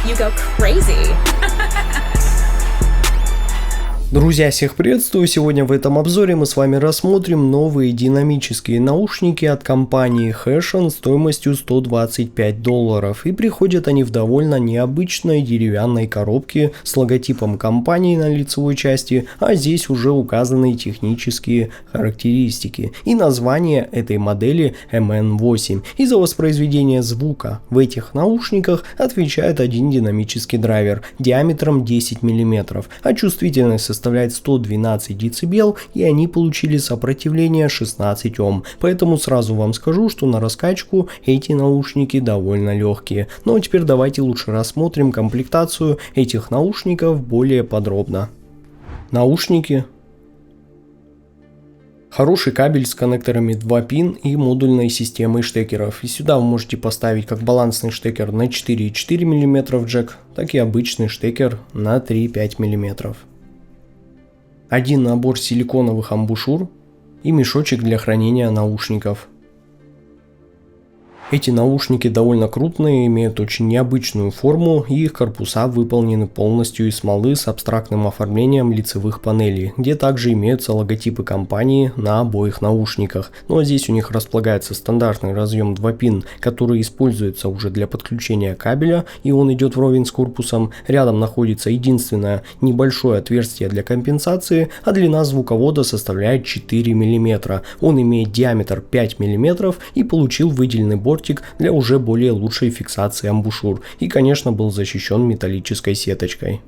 you go crazy. Друзья, всех приветствую! Сегодня в этом обзоре мы с вами рассмотрим новые динамические наушники от компании Heshen стоимостью $125. И приходят они в довольно необычной деревянной коробке с логотипом компании на лицевой части, а здесь уже указаны технические характеристики и название этой модели MN8. И за воспроизведение звука в этих наушниках отвечает один динамический драйвер диаметром 10 мм, а чувствительность составляет 112 дБ, и они получили сопротивление 16 Ом. Поэтому сразу вам скажу, что на раскачку эти наушники довольно легкие. Ну а теперь давайте лучше рассмотрим комплектацию этих наушников более подробно. Наушники. Хороший кабель с коннекторами 2 пин и модульной системой штекеров. И сюда вы можете поставить как балансный штекер на 4,4 мм джек, так и обычный штекер на 3,5 мм. Один набор силиконовых амбушюр и мешочек для хранения наушников. Эти наушники довольно крупные, имеют очень необычную форму, и их корпуса выполнены полностью из смолы с абстрактным оформлением лицевых панелей, где также имеются логотипы компании на обоих наушниках. Ну а здесь у них располагается стандартный разъем 2 пин, который используется уже для подключения кабеля, и он идет вровень с корпусом. Рядом находится единственное небольшое отверстие для компенсации, а длина звуковода составляет 4 мм. Он имеет диаметр 5 мм и получил выделенный бортик для уже более лучшей фиксации амбушюр и, конечно, был защищен металлической сеточкой.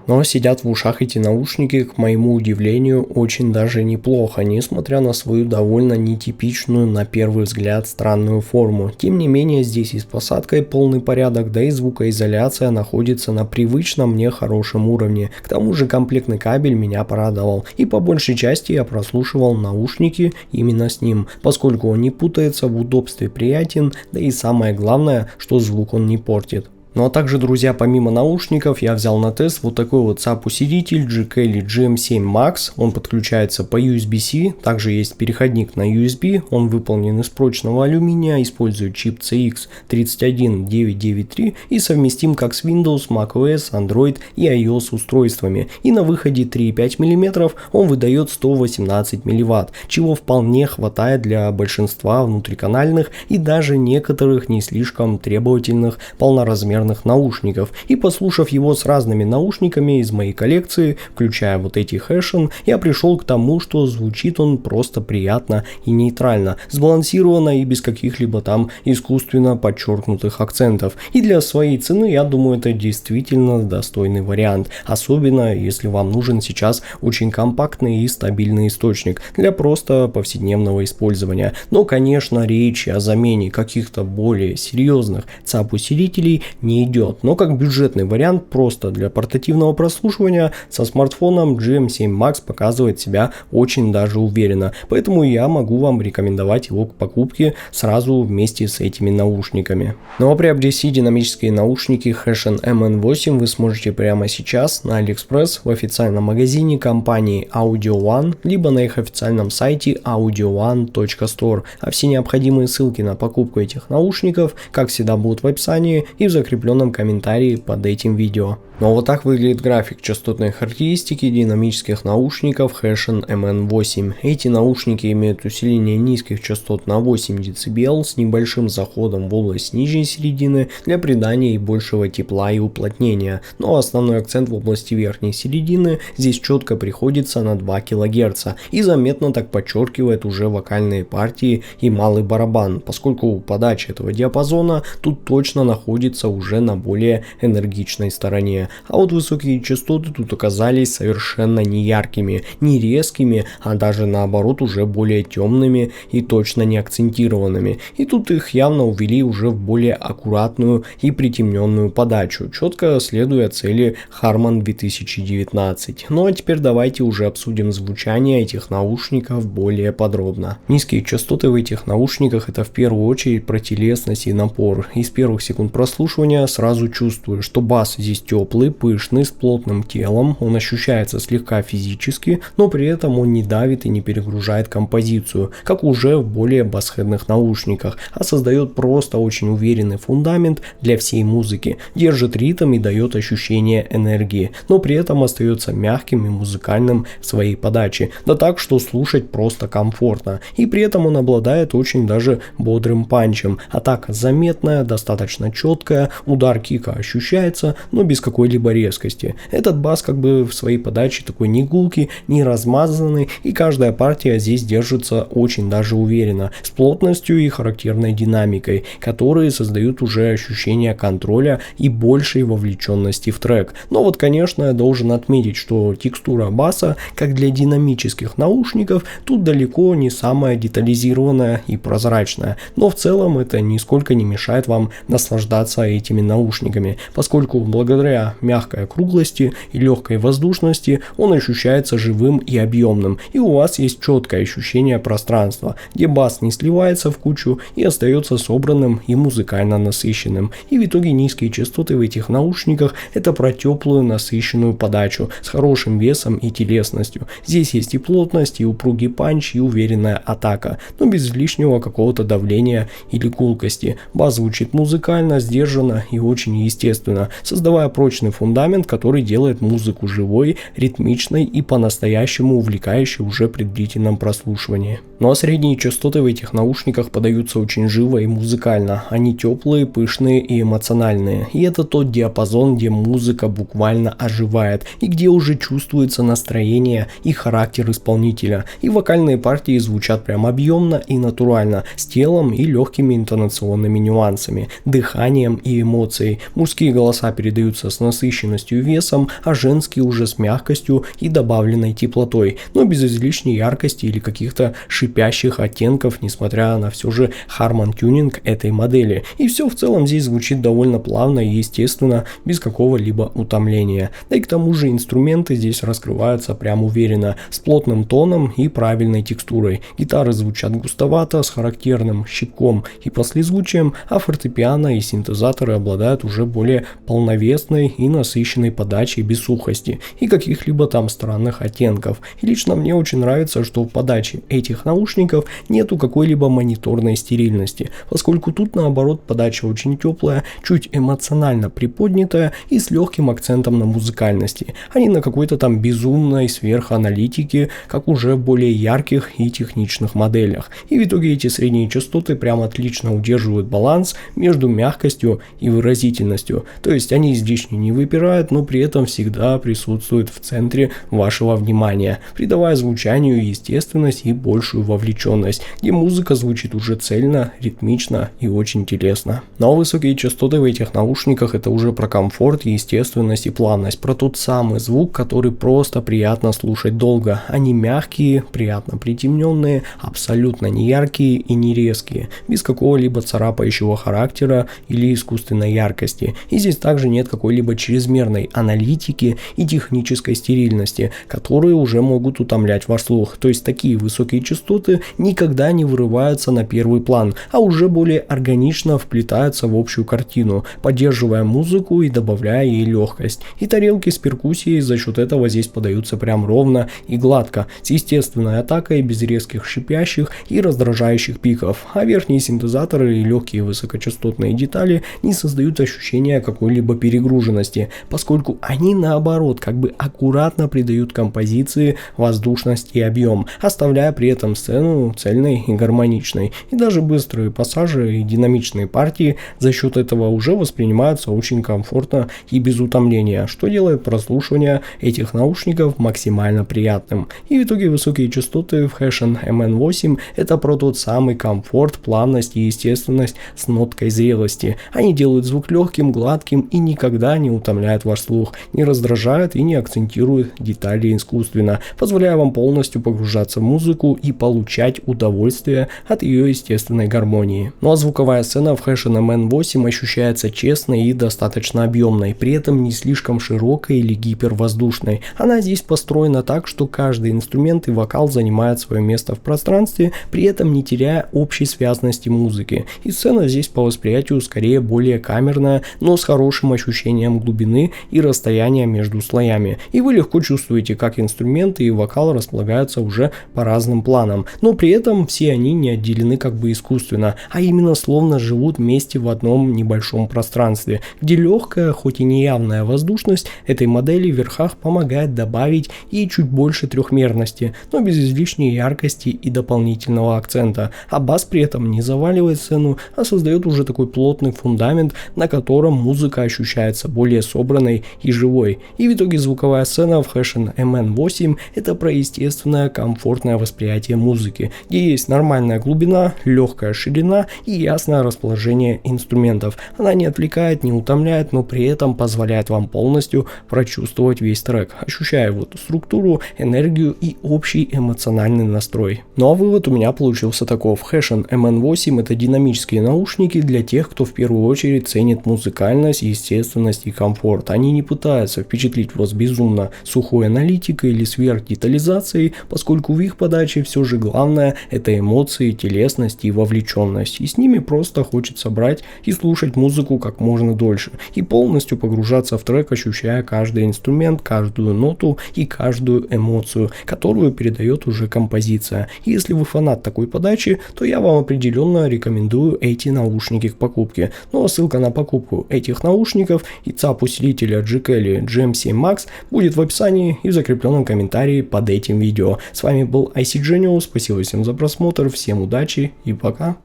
Но сидят в ушах эти наушники, к моему удивлению, очень даже неплохо, несмотря на свою довольно нетипичную на первый взгляд странную форму. Тем не менее, здесь и с посадкой полный порядок, да и звукоизоляция находится на привычном мне хорошем уровне. К тому же комплектный кабель меня порадовал, и по большей части я прослушивал наушники именно с ним, поскольку он не путается, в удобстве приятен, да и самое главное, что звук он не портит. Ну а также, друзья, помимо наушников я взял на тест вот такой вот SAP-усилитель GKELY GM7 Max. Он подключается по USB-C, также есть переходник на USB, он выполнен из прочного алюминия, использует чип CX31993 и совместим как с Windows, macOS, Android и iOS устройствами. И на выходе 3,5 мм он выдает 118 мВт, чего вполне хватает для большинства внутриканальных и даже некоторых не слишком требовательных полноразмерных наушников. И послушав его с разными наушниками из моей коллекции, включая вот эти Heshen, я пришел к тому, что звучит он просто приятно и нейтрально, сбалансированно и без каких-либо там искусственно подчеркнутых акцентов. И для своей цены, я думаю, это действительно достойный вариант, особенно если вам нужен сейчас очень компактный и стабильный источник для просто повседневного использования. Но, конечно, речи о замене каких-то более серьезных SAP-усилителей не идет, но как бюджетный вариант просто для портативного прослушивания со смартфоном GM7 Max показывает себя очень даже уверенно, поэтому я могу вам рекомендовать его к покупке сразу вместе с этими наушниками. Ну а приобрести динамические наушники Heshen MN8 вы сможете прямо сейчас на AliExpress в официальном магазине компании Audio One, либо на их официальном сайте audioone.store, а все необходимые ссылки на покупку этих наушников, как всегда, будут в описании и в закрепленном комментарии под этим видео. Ну а вот так выглядит график частотной характеристики динамических наушников Heshen MN8. Эти наушники имеют усиление низких частот на 8 дБ с небольшим заходом в область нижней середины для придания и большего тепла и уплотнения. Но основной акцент в области верхней середины здесь четко приходится на 2 кГц и заметно так подчеркивает уже вокальные партии и малый барабан, поскольку подача этого диапазона тут точно находится уже на более энергичной стороне. А вот высокие частоты тут оказались совершенно не яркими, не резкими, а даже наоборот уже более темными и точно не акцентированными. И тут их явно увели уже в более аккуратную и притемненную подачу, четко следуя цели Harman 2019. Ну а теперь давайте уже обсудим звучание этих наушников более подробно. Низкие частоты в этих наушниках — это в первую очередь про телесность и напор. Из первых секунд прослушивания сразу чувствую, что бас здесь теплый, теплый, пышный, с плотным телом, он ощущается слегка физически, но при этом он не давит и не перегружает композицию, как уже в более басхедных наушниках, а создает просто очень уверенный фундамент для всей музыки, держит ритм и дает ощущение энергии, но при этом остается мягким и музыкальным в своей подаче, да так, что слушать просто комфортно, и при этом он обладает очень даже бодрым панчем, атака заметная, достаточно четкая, удар кика ощущается, но без какой-либо резкости. Этот бас как бы в своей подаче такой не гулкий, не размазанный, и каждая партия здесь держится очень даже уверенно, с плотностью и характерной динамикой, которые создают уже ощущение контроля и большей вовлеченности в трек. Но вот, конечно, я должен отметить, что текстура баса, как для динамических наушников, тут далеко не самая детализированная и прозрачная, но в целом это нисколько не мешает вам наслаждаться этими наушниками, поскольку благодаря мягкой округлости и легкой воздушности он ощущается живым и объемным, и у вас есть четкое ощущение пространства, где бас не сливается в кучу и остается собранным и музыкально насыщенным. И в итоге низкие частоты в этих наушниках — это про теплую насыщенную подачу с хорошим весом и телесностью. Здесь есть и плотность, и упругий панч, и уверенная атака, но без лишнего какого-то давления или гулкости. Бас звучит музыкально, сдержанно и очень естественно, создавая прочный фундамент, который делает музыку живой, ритмичной и по-настоящему увлекающей уже при длительном прослушивании. Ну а средние частоты в этих наушниках подаются очень живо и музыкально. Они теплые, пышные и эмоциональные. И это тот диапазон, где музыка буквально оживает и где уже чувствуется настроение и характер исполнителя. И вокальные партии звучат прям объемно и натурально, с телом и легкими интонационными нюансами, дыханием и эмоцией. Мужские голоса передаются с насыщенностью и весом, а женские уже с мягкостью и добавленной теплотой, но без излишней яркости или каких-то шипящих оттенков, несмотря на все же Harman-тюнинг этой модели. И все в целом здесь звучит довольно плавно и естественно, без какого-либо утомления. Да и к тому же инструменты здесь раскрываются прям уверенно, с плотным тоном и правильной текстурой. Гитары звучат густовато, с характерным щипком и послезвучием, а фортепиано и синтезаторы обладают уже более полновесной и насыщенной подачей без сухости и каких-либо там странных оттенков. И лично мне очень нравится, что в подаче этих наушников нету какой-либо мониторной стерильности, поскольку тут наоборот подача очень теплая, чуть эмоционально приподнятая и с легким акцентом на музыкальности, а не на какой-то там безумной сверханалитике, как уже в более ярких и техничных моделях. И в итоге эти средние частоты прям отлично удерживают баланс между мягкостью и выразительностью, то есть они излишне не выпирают, но при этом всегда присутствуют в центре вашего внимания, придавая звучанию естественность и большую вовлеченность, где музыка звучит уже цельно, ритмично и очень телесно. Но высокие частоты в этих наушниках — это уже про комфорт, естественность и плавность, про тот самый звук, который просто приятно слушать долго. Они мягкие, приятно притемненные, абсолютно не яркие и не резкие, без какого-либо царапающего характера или искусственной яркости. И здесь также нет какой-либо чрезмерной аналитики и технической стерильности, которые уже могут утомлять ваш слух. То есть такие высокие частоты никогда не вырываются на первый план, а уже более органично вплетаются в общую картину, поддерживая музыку и добавляя ей легкость. И тарелки с перкуссией за счет этого здесь подаются прям ровно и гладко, с естественной атакой, без резких шипящих и раздражающих пиков, а верхние синтезаторы и легкие высокочастотные детали не создают ощущения какой-либо перегруженности, поскольку они наоборот как бы аккуратно придают композиции воздушность и объем, оставляя при этом сцену цельной и гармоничной. И даже быстрые пассажи и динамичные партии за счет этого уже воспринимаются очень комфортно и без утомления, что делает прослушивание этих наушников максимально приятным. И в итоге высокие частоты в Heshen MN8 — это про тот самый комфорт, плавность и естественность с ноткой зрелости. Они делают звук легким, гладким и никогда не утомляют ваш слух, не раздражают и не акцентируют детали искусственно, позволяя вам полностью погружаться в музыку и получать удовольствие от ее естественной гармонии. Ну а звуковая сцена в Heshen MN8 ощущается честной и достаточно объемной, при этом не слишком широкой или гипервоздушной. Она здесь построена так, что каждый инструмент и вокал занимает свое место в пространстве, при этом не теряя общей связности музыки. И сцена здесь по восприятию скорее более камерная, но с хорошим ощущением глубины и расстояния между слоями. И вы легко чувствуете, как инструменты и вокал располагаются уже по разным планам, но при этом все они не отделены как бы искусственно, а именно словно живут вместе в одном небольшом пространстве, где легкая, хоть и неявная воздушность этой модели в верхах помогает добавить ей чуть больше трехмерности, но без излишней яркости и дополнительного акцента, а бас при этом не заваливает сцену, а создает уже такой плотный фундамент, на котором музыка ощущается более собранной и живой. И в итоге звуковая сцена в Heshen MN8 это про естественное комфортное восприятие музыки, где есть нормальная глубина, легкая ширина и ясное расположение инструментов. Она не отвлекает, не утомляет, но при этом позволяет вам полностью прочувствовать весь трек, ощущая его структуру, энергию и общий эмоциональный настрой. Ну а вывод у меня получился таков: Heshen MN8 это динамические наушники для тех, кто в первую очередь ценит музыкальность, естественность и комфорт. Они не пытаются впечатлить вас безумно сухой аналитикой или сверхдетализацией, поскольку в их подаче все же главное это эмоции, телесность и вовлеченность. И с ними просто хочется брать и слушать музыку как можно дольше и полностью погружаться в трек, ощущая каждый инструмент, каждую ноту и каждую эмоцию, которую передает уже композиция. И если вы фанат такой подачи, то я вам определенно рекомендую эти наушники к покупке. Ну а ссылка на покупку этих наушников и ЦАП усилителя G-Kelly GM7 Max будет в описании и в закрепленном комментарии под этим видео. С вами был IC Genius, спасибо всем за просмотр, всем удачи и пока.